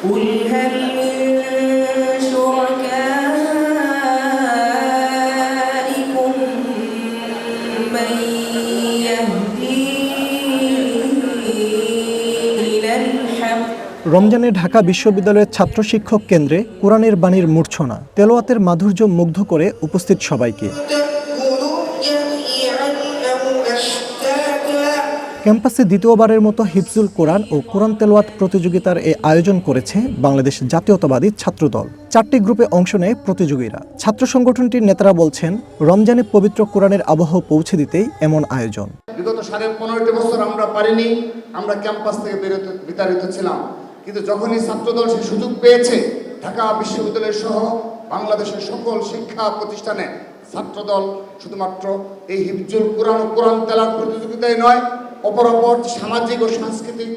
قل هل من شركائكم من يهدي إلى الحق। রমজানে ঢাকা বিশ্ববিদ্যালয়ের ছাত্র শিক্ষক কেন্দ্রে কোরআনের বাণীর মূর্ছনা, তেলাওয়াতের মাধুর্য মুগ্ধ করে উপস্থিত সবাইকে। ক্যাম্পাসে দ্বিতীয়বারের মতো হিফজুল কোরআন ও কোরআন তেলাওয়াত প্রতিযোগিতার আয়োজন করেছে বাংলাদেশ জাতীয়তাবাদী ছাত্রদল। 4টি গ্রুপে অংশ নেয় প্রতিযোগীরা। ছাত্র সংগঠনটির নেতারা বলছেন, রমজানে পবিত্র কোরআনের আবহ পৌঁছে দিতেই এমন আয়োজন। বিগত 15.5 বছর আমরা পারিনি, আমরা ক্যাম্পাস থেকে বিতাড়িত ছিলাম, কিন্তু যখনই ছাত্রদল সে সুযোগ পেয়েছে, ঢাকা বিশ্ববিদ্যালয় সহ বাংলাদেশের সকল শিক্ষা প্রতিষ্ঠানে ছাত্রদল শুধুমাত্র এই হিফজুল কোরআন ও কোরআন তেলাওয়াত প্রতিযোগিতায় নয়, অপর সামাজিক ও সাংস্কৃতিক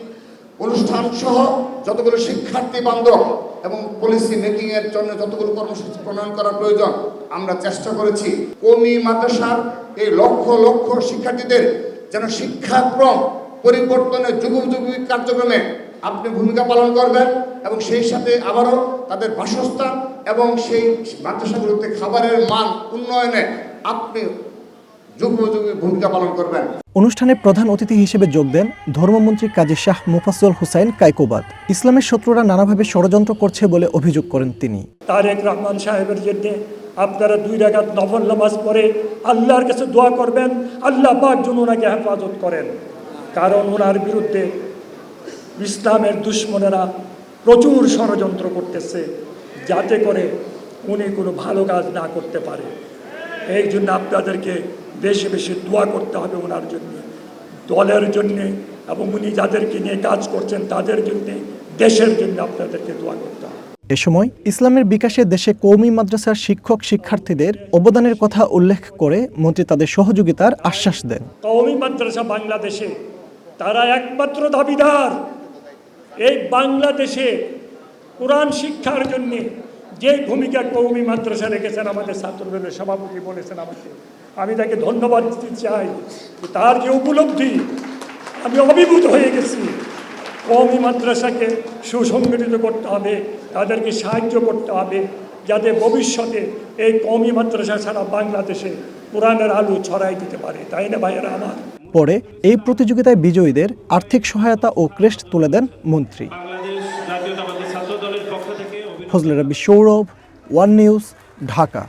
অনুষ্ঠান সহ যতগুলো শিক্ষার্থী বান্ধব এবং পলিসি মেকিং এর জন্য যতগুলো কর্মসূচি প্রণয়ন করা প্রয়োজন আমরা চেষ্টা করেছি। কওমি মাদ্রাসার এই লক্ষ লক্ষ শিক্ষার্থীদের যেন শিক্ষাক্রম পরিবর্তনের যুগোপযোগী কার্যক্রমে আপনি ভূমিকা পালন করবেন এবং সেই সাথে আবারও তাদের বাসস্থান এবং সেই মাদ্রাসাগুলোতে খাবারের মান উন্নয়নে আপনি যুগোপযোগী ভূমিকা পালন করবেন। অনুষ্ঠানে প্রধান অতিথি হিসেবে যোগ দেন ধর্মমন্ত্রী কাজী শাহ মুফাজ্জল হোসাইন কায়কোবাদ। ইসলামের শত্রুরা নানাভাবে ষড়যন্ত্র করছে বলে অভিযোগ করেন তিনি। তারেক রহমান সাহেবের জন্য আপনারা 2 রাকাত নফল নামাজ পড়ে আল্লাহর কাছে দোয়া করবেন, আল্লাহ পাক যেন ওনাকে হেফাজত করেন, কারণ ওনার বিরুদ্ধে ইসলামের দুশ্মনেরা প্রচুর ষড়যন্ত্র করতেছে যাতে করে উনি কোনো ভালো কাজ না করতে পারে। এই জন্য আপনাদেরকে বেশি বেশি দোয়া করতে হবে ওনার জন্য, দলের জন্যে, এবং উনি যাদেরকে নিয়ে কাজ করছেন তাদের জন্যে, দেশের জন্য আপনাদেরকে দোয়া করতে হবে। এ সময় ইসলামের বিকাশে দেশে কওমি মাদ্রাসার শিক্ষক শিক্ষার্থীদের অবদানের কথা উল্লেখ করে মন্ত্রী তাদের সহযোগিতার আশ্বাস দেন। কওমি মাদ্রাসা বাংলাদেশে তারা একমাত্র দাবিদার। এই বাংলাদেশে কোরআন শিক্ষার জন্য যে ভূমিকা কওমি মাদ্রাসা রেখেছেন আমাদের ছাত্রদলের সভাপতি বলেছেন আমাকে, আমি তাকে ধন্যবাদ দিতে চাই। তার যে উপলব্ধি, আমি অভিভূত হয়ে গেছি। কওমি মাদ্রাসাকে সুসংগঠিত করতে হবে, তাদেরকে সাহায্য করতে হবে যাতে ভবিষ্যতে এই কওমি মাদ্রাসা ছাড়া বাংলাদেশে কোরআনের আলো ছড়াই দিতে পারে, তাই না ভাইয়েরা আমার? পরে এই প্রতিযোগিতায় বিজয়ীদের আর্থিক সহায়তা ও ক্রেস্ট তুলে দেন মন্ত্রী। ফজলে রাব্বি সৌরভ, ওয়ান নিউজ, ঢাকা।